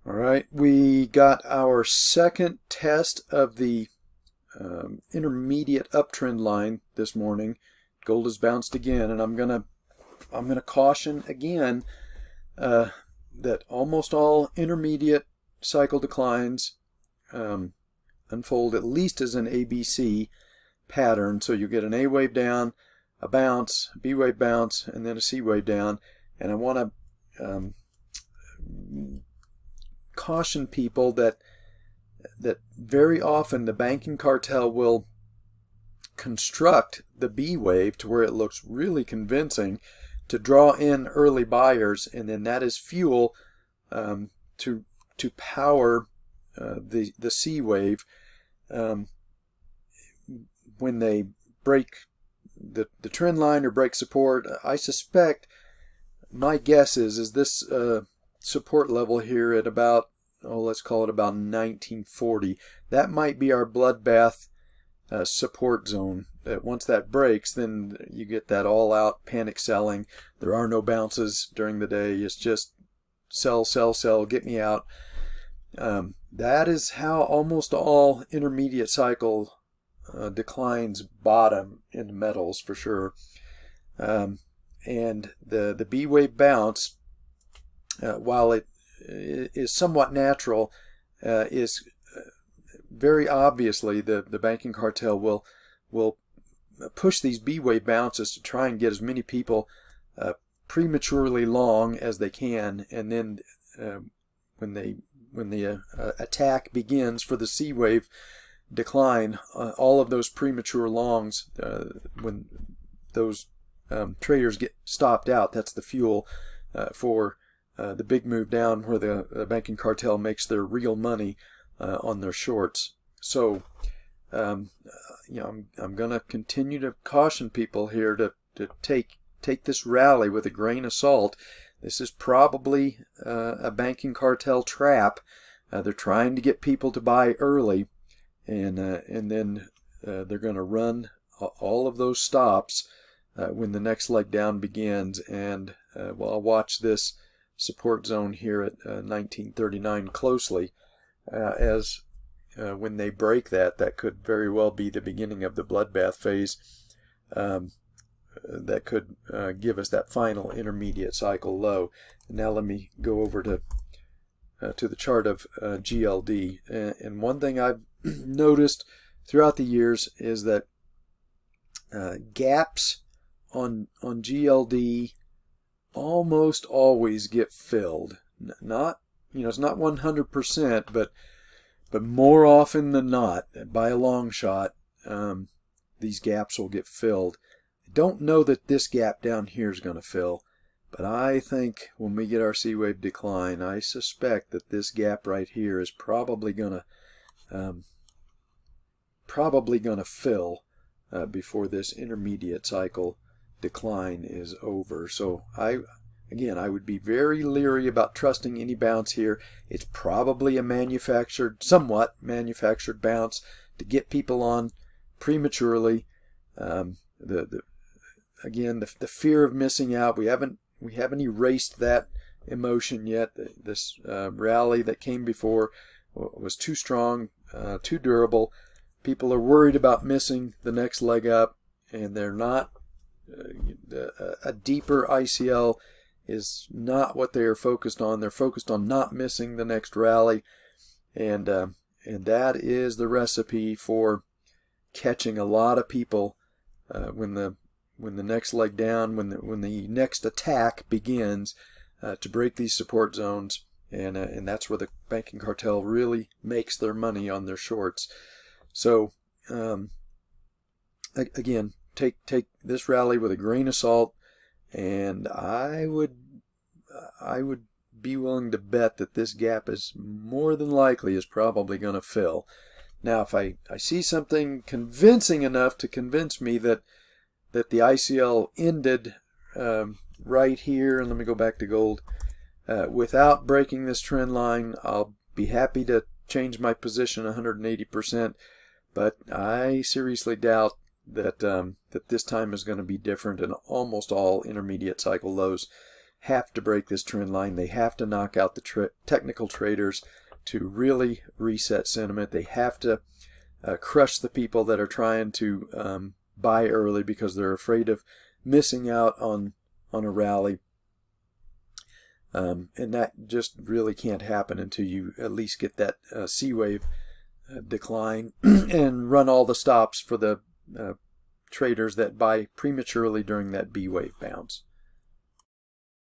All right, we got our second test of the intermediate uptrend line this morning. Gold has bounced again, and I'm gonna caution again that almost all intermediate cycle declines unfold at least as an ABC pattern. So you get an A wave down, a bounce, B wave bounce, and then a C wave down. And I want to caution people that very often the banking cartel will construct the B wave to where it looks really convincing to draw in early buyers, and then that is fuel to power the C wave when they break the trend line or break support. I suspect, my guess is this support level here at about, let's call it about 1940. That might be our bloodbath support zone. Once that breaks, then you get that all-out panic selling. There are no bounces during the day. It's just sell, sell, sell, get me out. That is how almost all intermediate cycle declines bottom in metals, for sure. And the B wave bounce, while it is somewhat natural, is very obviously the banking cartel will push these B wave bounces to try and get as many people prematurely long as they can, and then when the attack begins for the C wave decline, all of those premature longs, when those traders get stopped out, that's the fuel for the big move down, where the banking cartel makes their real money on their shorts. So I'm going to continue to caution people here to take this rally with a grain of salt. This is probably a banking cartel trap. They're trying to get people to buy early, and then they're going to run all of those stops when the next leg down begins. And I'll watch this support zone here at 1939 closely, as when they break that could very well be the beginning of the bloodbath phase. That could give us that final intermediate cycle low. And now let me go over to the chart of GLD. And one thing I've noticed throughout the years is that gaps on GLD almost always get filled. Not, it's not 100%, but more often than not, by a long shot, these gaps will get filled. I don't know that this gap down here is going to fill, but I think when we get our C wave decline, I suspect that this gap right here is probably going to fill before this intermediate cycle decline is over. So I would be very leery about trusting any bounce here. It's probably a somewhat manufactured bounce to get people on prematurely. Again, the fear of missing out, we haven't erased that emotion yet. This rally that came before was too strong, too durable. People are worried about missing the next leg up, and they're not. A deeper ICL is not what they are focused on. They're focused on not missing the next rally, and that is the recipe for catching a lot of people when the next leg down, when the next attack begins to break these support zones, and that's where the banking cartel really makes their money on their shorts. So again, take this rally with a grain of salt, and I would be willing to bet that this gap is more than likely probably going to fill. Now, if I see something convincing enough to convince me that the ICL ended right here, and let me go back to gold, without breaking this trend line, I'll be happy to change my position 180%, but I seriously doubt that this time is going to be different, and almost all intermediate cycle lows have to break this trend line. They have to knock out the technical traders to really reset sentiment. They have to crush the people that are trying to buy early because they're afraid of missing out on a rally. And that just really can't happen until you at least get that C wave decline and run all the stops for the traders that buy prematurely during that B wave bounce.